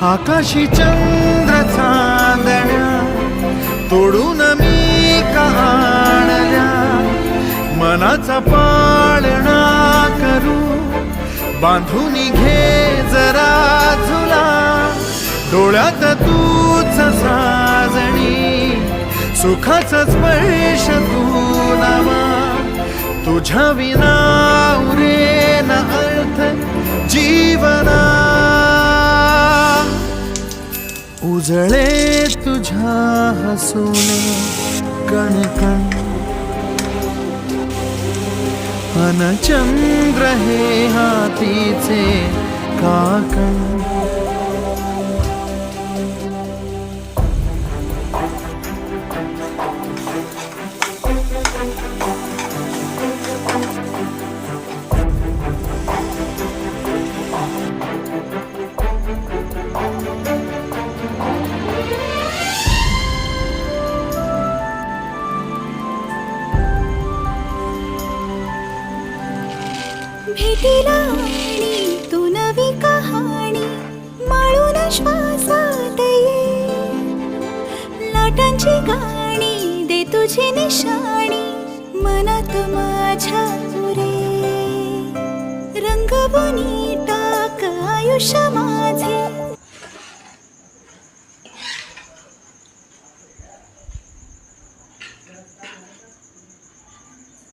आकाशी चंद्र चांदण्या तोडून मी का आणल्या, मनाचा पाळणा करू बांधून घे जरा झुला, डोळ्यात तूच साजणी सुखाचा स्पर्श तू नामा, तुझ्या विना उरेन अर्थ जीवना, उजळे तुझ्या हसूने कणकण, अन चंद्र हे हातीचे काकण, भेटीला आणि तू नवी कहाणी माळून श्वासात ये, लाटांची गाणी दे तुझी निशाणी मनात माझ्या रे, रंगवून टाक आयुष्य